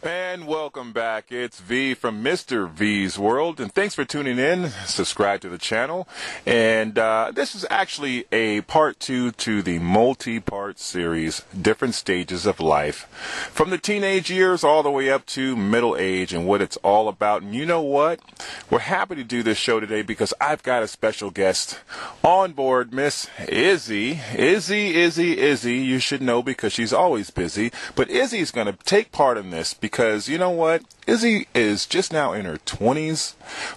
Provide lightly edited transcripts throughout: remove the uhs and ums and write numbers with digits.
And welcome back. It's V from Mr. V's World, and thanks for tuning in. Subscribe to the channel. And this is actually a part 2 to the multi-part series, Different Stages of Life, from the teenage years all the way up to middle age and what it's all about. And you know what? We're happy to do this show today because I've got a special guest on board, Miss Izzy. Izzy. You should know because she's always busy. But Izzy's going to take part in this because, you know what, Izzy is just now in her 20s,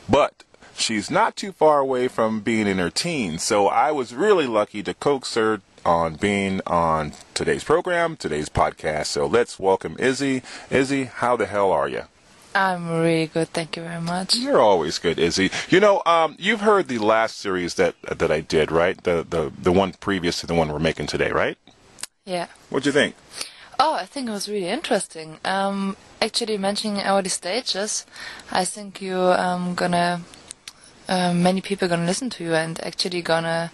but she's not too far away from being in her teens. So I was really lucky to coax her on being on today's program, today's podcast. So let's welcome Izzy. Izzy, how the hell are you? I'm really good, thank you very much. You're always good, Izzy. You know, you've heard the last series that I did, right? The one previous to the one we're making today, right? Yeah. What'd you think? Oh, I think it was really interesting. Actually, mentioning all the stages, I think you many people gonna listen to you and actually gonna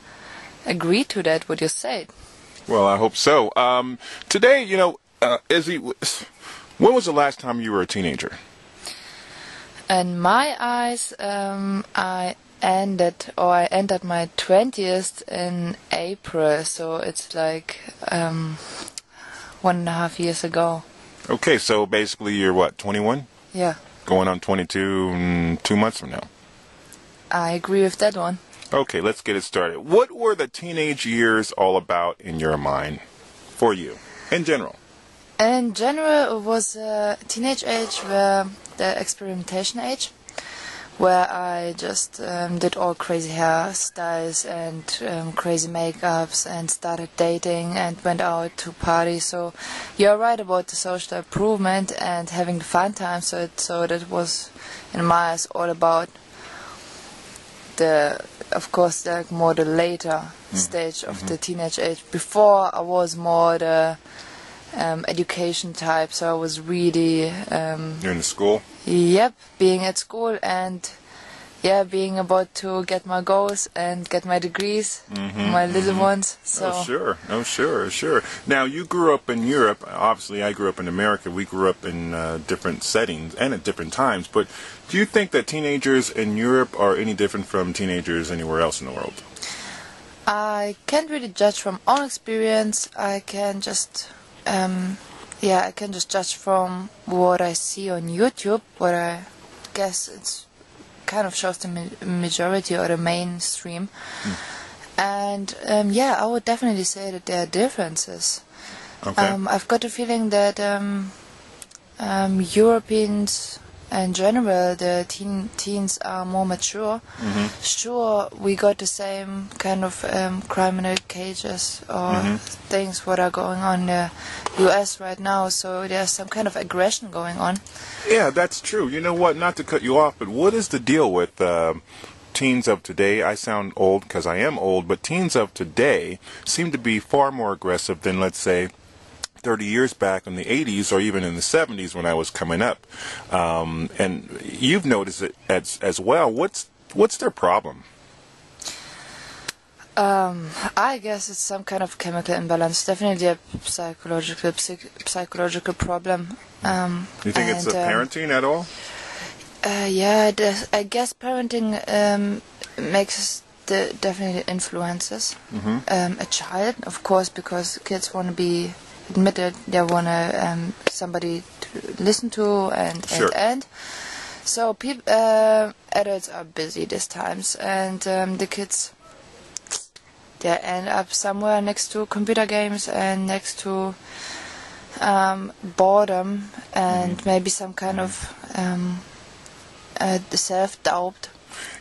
agree to that what you said. Well, I hope so. Today, you know, Izzy, when was the last time you were a teenager? In my eyes, I entered my 20th in April, so it's like 1.5 years ago. Okay, so basically you're what, 21? Yeah. Going on 22 in 2 months from now. I agree with that one. Okay, let's get it started. What were the teenage years all about in your mind for you, in general? In general, it was a teenage age, where the experimentation age, where I just did all crazy hairstyles and crazy makeups and started dating and went out to parties. So you're right about the social improvement and having the fun time. So that was, in my eyes, all about of course, more the later stage of the teenage age. Before, I was more the education type, so I was really You're in school? Yep, being at school and being about to get my goals and get my degrees, my little ones. So. Oh, sure. Now, you grew up in Europe. Obviously, I grew up in America. We grew up in different settings and at different times. But do you think that teenagers in Europe are any different from teenagers anywhere else in the world? I can't really judge from own experience. I can just judge from what I see on YouTube, what I guess it's kind of shows the majority or the mainstream. And I would definitely say that there are differences. Okay. I've got the feeling that Europeans in general, the teens are more mature. Sure, we got the same kind of criminal cages or things what are going on in the US right now, so there's some kind of aggression going on. Yeah, that's true. You know what, not to cut you off, but what is the deal with teens of today? I sound old because I am old, but teens of today seem to be far more aggressive than, let's say, 30 years back in the 80s or even in the 70s when I was coming up. And you've noticed it as well. What's their problem? I guess it's some kind of chemical imbalance. Definitely a psychological problem. You think it's parenting at all? I guess parenting makes definitely influences a child, of course, because kids want to be admitted, they want to somebody to listen to and so adults are busy these times, and the kids, they end up somewhere next to computer games and next to boredom and maybe some kind of self-doubt.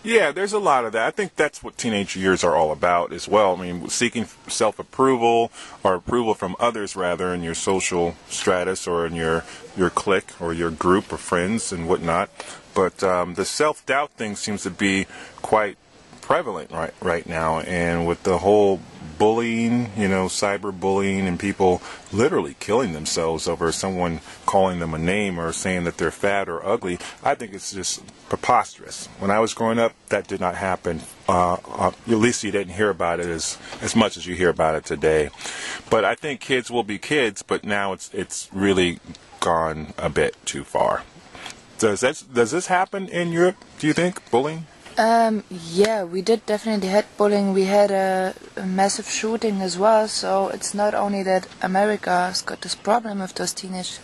Yeah, there's a lot of that. I think that's what teenage years are all about as well. I mean, seeking self-approval or approval from others, rather, in your social stratus or in your clique or your group of friends and whatnot. But the self-doubt thing seems to be quite prevalent right now. And with the whole bullying, cyberbullying, and people literally killing themselves over someone calling them a name or saying that they're fat or ugly, I think it's just preposterous. When I was growing up, that did not happen. At least you didn't hear about it as much as you hear about it today. But I think kids will be kids, but now it's really gone a bit too far. Does this happen in Europe, do you think, bullying? Yeah, we did definitely had bullying. We had a massive shooting as well, so it's not only that America's got this problem with those teenagers.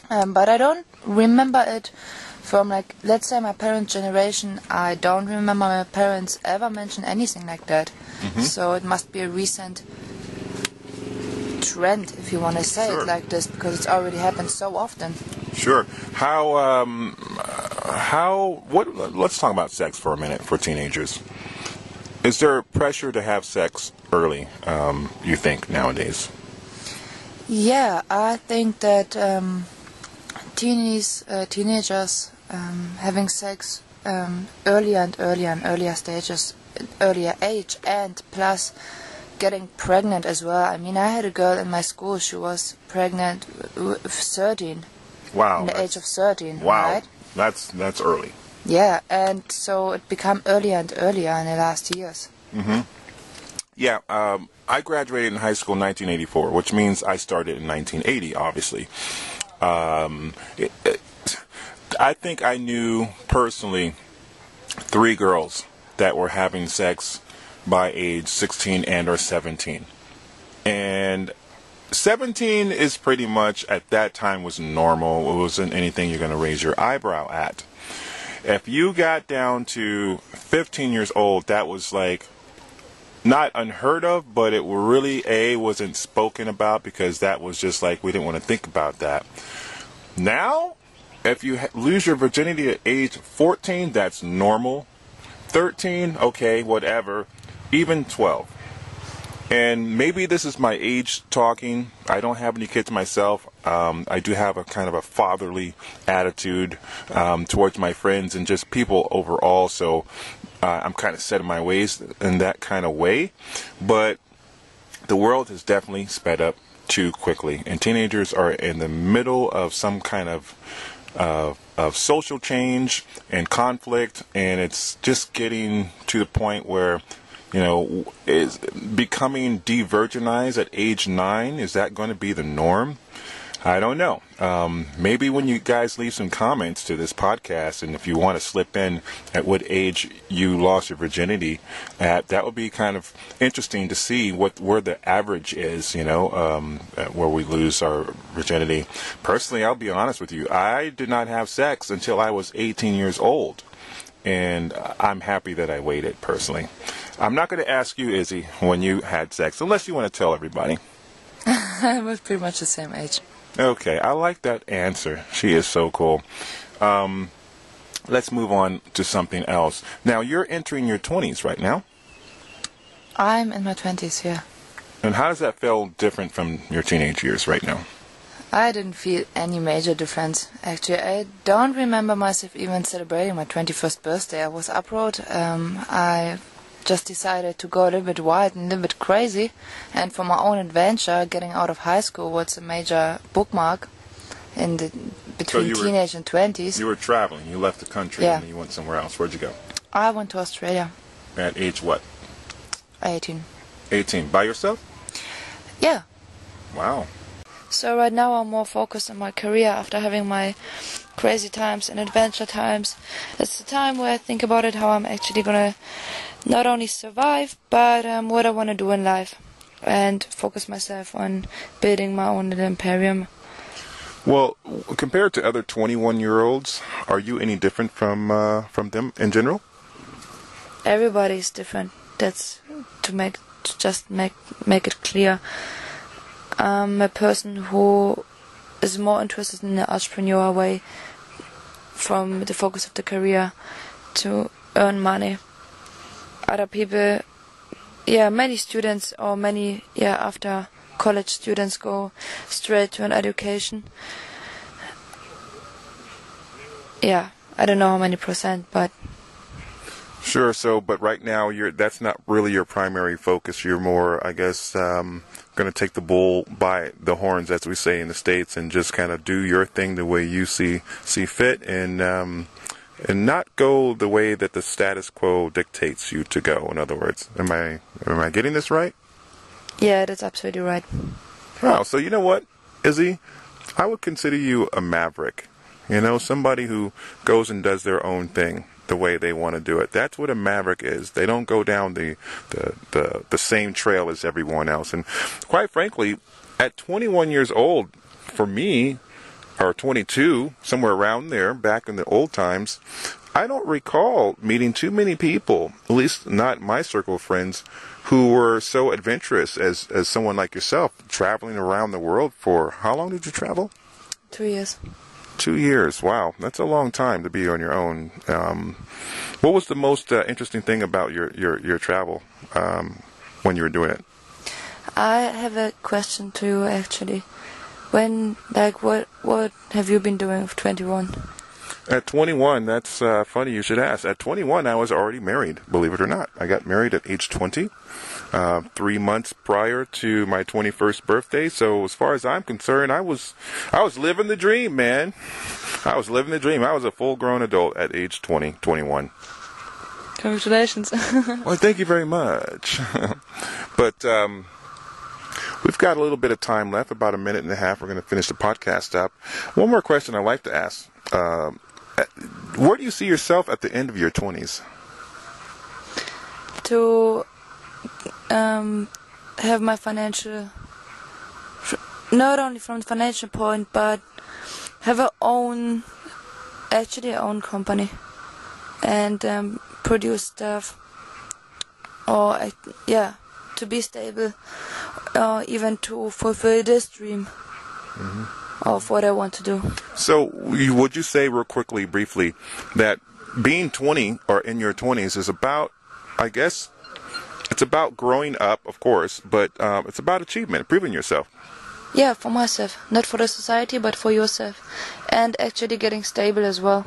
But I don't remember it from, like, let's say my parents' generation. I don't remember my parents ever mention anything like that. So it must be a recent trend, if you want to say it like this, because it's already happened so often. Sure. Let's talk about sex for a minute for teenagers. Is there pressure to have sex early, you think, nowadays? Yeah, I think that teenagers having sex earlier and earlier and earlier stages, earlier age, and plus getting pregnant as well. I mean, I had a girl in my school, she was pregnant with 13. Wow. In the age of 13, wow. right? That's early. Yeah, and so it became earlier and earlier in the last years. Yeah, I graduated in high school in 1984, which means I started in 1980, obviously. I think I knew personally 3 girls that were having sex by age 16 and or 17. And 17 is pretty much, at that time, was normal. It wasn't anything you're going to raise your eyebrow at. If you got down to 15 years old, that was like not unheard of, but it really wasn't spoken about, because that was just like, we didn't want to think about that. Now, if you lose your virginity at age 14, that's normal. 13, okay, whatever. Even 12. And maybe this is my age talking. I don't have any kids myself. I do have a kind of a fatherly attitude towards my friends and just people overall. So I'm kind of set in my ways in that kind of way. But the world has definitely sped up too quickly. And teenagers are in the middle of some kind of social change and conflict. And it's just getting to the point where, you know, is becoming de-virginized at age 9. Is that going to be the norm? I don't know. Maybe when you guys leave some comments to this podcast, and if you want to slip in at what age you lost your virginity at, that would be kind of interesting to see where the average is, you know, where we lose our virginity. Personally, I'll be honest with you. I did not have sex until I was 18 years old. And I'm happy that I waited, personally. I'm not going to ask you, Izzy, when you had sex, unless you want to tell everybody. I was pretty much the same age. Okay, I like that answer. She is so cool. Let's move on to something else. Now, you're entering your 20s right now. I'm in my 20s, yeah. And how does that feel different from your teenage years right now? I didn't feel any major difference. Actually, I don't remember myself even celebrating my 21st birthday. I was abroad. I just decided to go a little bit wild and a little bit crazy. And for my own adventure, getting out of high school was a major bookmark in the between teenage and 20s. You were traveling. You left the country and you went somewhere else. Where'd you go? I went to Australia. At age what? 18. 18. By yourself? Yeah. Wow. So right now I'm more focused on my career after having my crazy times and adventure times. It's the time where I think about it, how I'm actually gonna not only survive, but what I want to do in life, and focus myself on building my own little imperium. Well, compared to other 21-year-olds, are you any different from them in general? Everybody's different. That's to make it clear. I'm a person who is more interested in the entrepreneur way, from the focus of the career to earn money. Other people, many students or many, after college students go straight to an education. Yeah, I don't know how many percent, but... Sure, but right now that's not really your primary focus. You're more, I guess, going to take the bull by the horns, as we say in the States, and just kind of do your thing the way you see fit, and not go the way that the status quo dictates you to go. In other words, am I getting this right? Yeah, that's absolutely right. Wow. So you know what, Izzy? I would consider you a maverick. You know, somebody who goes and does their own thing the way they want to do it. That's what a maverick is. They don't go down the same trail as everyone else. And quite frankly, at 21 years old, for me, or 22, somewhere around there, back in the old times, I don't recall meeting too many people, at least not my circle of friends, who were so adventurous as someone like yourself, traveling around the world for, how long did you travel? 2 years. 2 years. Wow, that's a long time to be on your own. What was the most interesting thing about your travel when you were doing it? I have a question to you actually. What have you been doing with 21? At 21, that's funny you should ask. At 21, I was already married, believe it or not. I got married at age 20, 3 months prior to my 21st birthday. So as far as I'm concerned, I was living the dream, man. I was living the dream. I was a full-grown adult at age 20, 21. Congratulations. Well, thank you very much. But we've got a little bit of time left, about a minute and a half. We're going to finish the podcast up. One more question I'd like to ask. Where do you see yourself at the end of your 20s? To have my financial, not only from the financial point, but have our own company and produce stuff, or to be stable, or even to fulfill this dream. Mm-hmm. Of what I want to do. So, would you say real quickly, briefly, that being 20 or in your 20s is about, I guess, it's about growing up, of course, but it's about achievement, proving yourself? Yeah, for myself. Not for the society, but for yourself. And actually getting stable as well.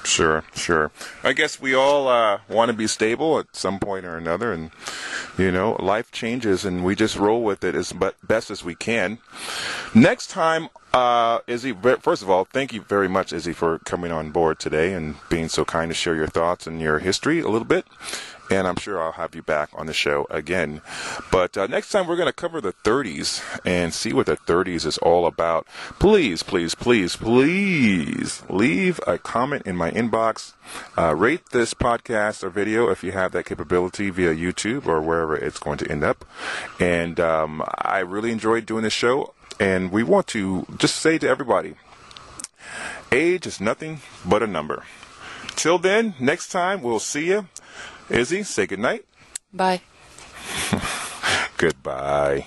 Sure. I guess we all want to be stable at some point or another, and you know, life changes, and we just roll with it as best as we can. Next time, Izzy, first of all, thank you very much, Izzy, for coming on board today and being so kind to share your thoughts and your history a little bit. And I'm sure I'll have you back on the show again. But next time we're going to cover the 30s and see what the 30s is all about. Please, please, please, please leave a comment in my inbox. Rate this podcast or video if you have that capability via YouTube or wherever it's going to end up. And I really enjoyed doing this show. And we want to just say to everybody, age is nothing but a number. Till then, next time we'll see you. Izzy, say goodnight. Bye. Goodbye.